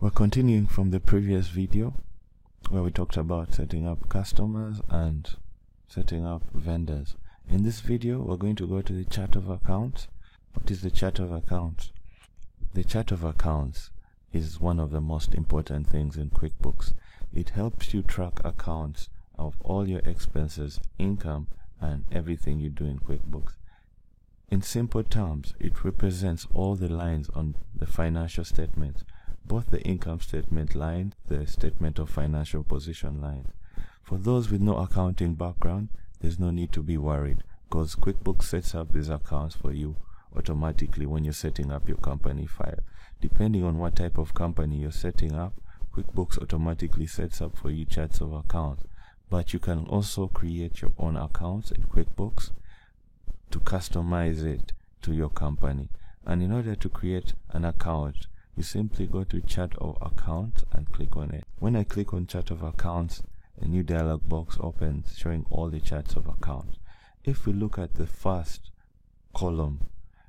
We're continuing from the previous video where we talked about setting up customers and setting up vendors. In this video, we're going to go to the chart of accounts. What is the chart of accounts? The chart of accounts is one of the most important things in QuickBooks. It helps you track accounts of all your expenses, income, and everything you do in QuickBooks. In simple terms, it represents all the lines on the financial statements, both the income statement line, the statement of financial position line. For those with no accounting background, there's no need to be worried because QuickBooks sets up these accounts for you automatically when you're setting up your company file. Depending on what type of company you're setting up, QuickBooks automatically sets up for you charts of accounts. But you can also create your own accounts in QuickBooks to customize it to your company. And in order to create an account, you simply go to chart of accounts and click on it. When I click on chart of accounts, a new dialog box opens showing all the charts of accounts. If we look at the first column,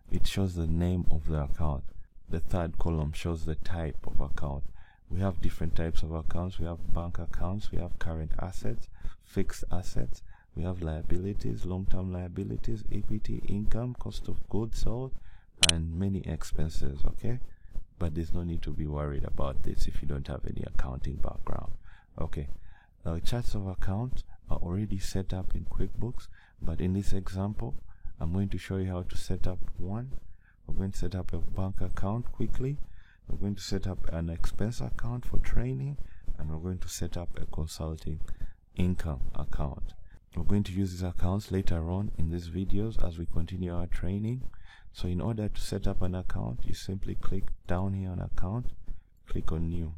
it shows the name of the account. The third column shows the type of account. We have different types of accounts. We have bank accounts, we have current assets, fixed assets, we have liabilities, long-term liabilities, equity, income, cost of goods sold, and many expenses, okay? But there's no need to be worried about this if you don't have any accounting background. Okay, charts of accounts are already set up in QuickBooks, but in this example, I'm going to show you how to set up one. We're going to set up a bank account quickly. We're going to set up an expense account for training, and we're going to set up a consulting income account. We're going to use these accounts later on in these videos as we continue our training. So in order to set up an account, you simply click down here on account, click on new.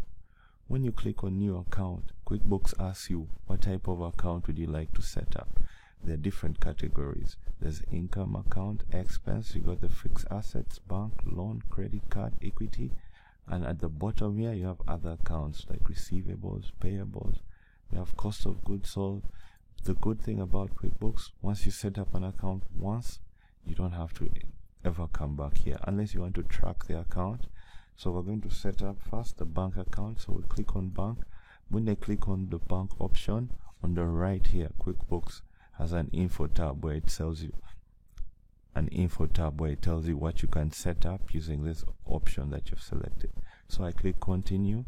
When you click on new account, QuickBooks asks you what type of account would you like to set up. There are different categories. There's income account, expense, you got the fixed assets, bank, loan, credit card, equity, and at the bottom here you have other accounts like receivables, payables, you have cost of goods sold. The good thing about QuickBooks, once you set up an account once, you don't have to ever come back here unless you want to track the account. So we're going to set up first the bank account. So we'll click on bank. When I click on the bank option on the right here, QuickBooks has an info tab where it tells you what you can set up using this option that you've selected. So I click continue.